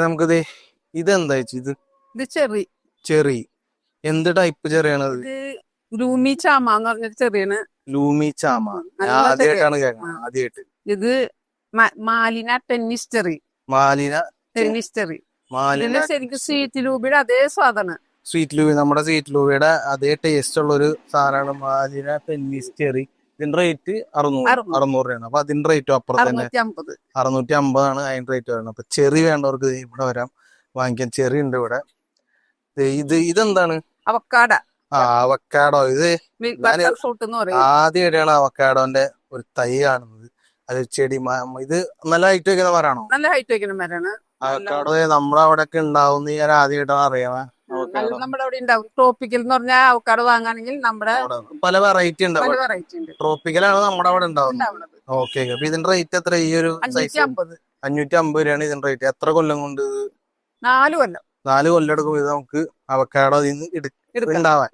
നമുക്കിത് ഇതെന്താ ചേച്ചി ഇത്? ഇത് ചെറി. ചെറി എന്ത് ടൈപ്പ് ചെറിയാണത്? ഇത് ലൂമി ചാമ എന്ന് പറഞ്ഞൊരു ചെറിയാണ്. ലൂമി ചാമ ഞാൻ നല്ല ആദ്യമായിട്ടാണ് ചെറിയ. കേൾക്കുന്നത്. ആദ്യമായിട്ട്. ഇത് മാലിന ടെന്നീസ് ചെറി. മാലിന ടെന്നീസ് ചെറി. മാലിന ഇതിന് ശരിക്കും സ്വീറ്റ് ലൂബിയുടെ അതേ സാധനം. സ്വീറ്റ് ലൂബി, നമ്മുടെ സ്വീറ്റ് ലൂബിയുടെ അതേ ടേസ്റ്റ് ഉള്ള ഒരു സാധനമാണ് മാലിന ടെന്നീസ് ചെറി. ഇതിന്റെ റേറ്റ് 600 രൂപയാണ്. അപ്പൊ അതിന്റെ റേറ്റും അപ്പുറത്ത് തന്നെ 650. 650 അതിന്റെ റേറ്റ് വരുന്നത്. അപ്പൊ ചെറി വേണ്ടവർക്ക് ഇവിടെ വരാം, വാങ്ങിക്കാൻ. ചെറി ഉണ്ട് ഇവിടെ. ഇതെന്താണ്? അവക്കാട. അവക്കാഡോ. ഇത് ഫ്രൂട്ട് എന്ന് പറയും. ആദ്യമായിട്ടാണ് അവക്കാഡോന്റെ ഒരു തൈ കാണുന്നത്. അത് ചെടി ഇത് നല്ല ഹൈറ്റ് വെക്കുന്ന മരമാണോ? നല്ല ഹൈറ്റ് വെക്കുന്ന മരമാണ്. അവക്കാഡോ നമ്മുടെ അവിടെ ഒക്കെ ഉണ്ടാവും ഞാൻ ആദ്യമായിട്ടാണ് അറിയാമേ. നമ്മുടെ അവിടെ ഉണ്ടാവും. ട്രോപ്പിക്കൽ എന്ന് പറഞ്ഞാൽ അവക്കാടോ വാങ്ങാണെങ്കിൽ നമ്മുടെ പല വെറൈറ്റി ഉണ്ട്. പല വെറൈറ്റി ഉണ്ട്. ട്രോപ്പിക്കലാണ് നമ്മുടെ അവിടെ ഉണ്ടാവുന്നത്. ഓക്കെ. അപ്പൊ ഇതിന്റെ റേറ്റ് എത്ര? ഈ ഒരു 550. 550 രൂപയാണ് ഇതിന്റെ റേറ്റ്. എത്ര കൊല്ലം കൊണ്ട്? 4 കൊല്ലം. 4 കൊല്ലം എടുക്കും ഇത് നമുക്ക് അവക്കാഡോ ഉണ്ടാവാൻ.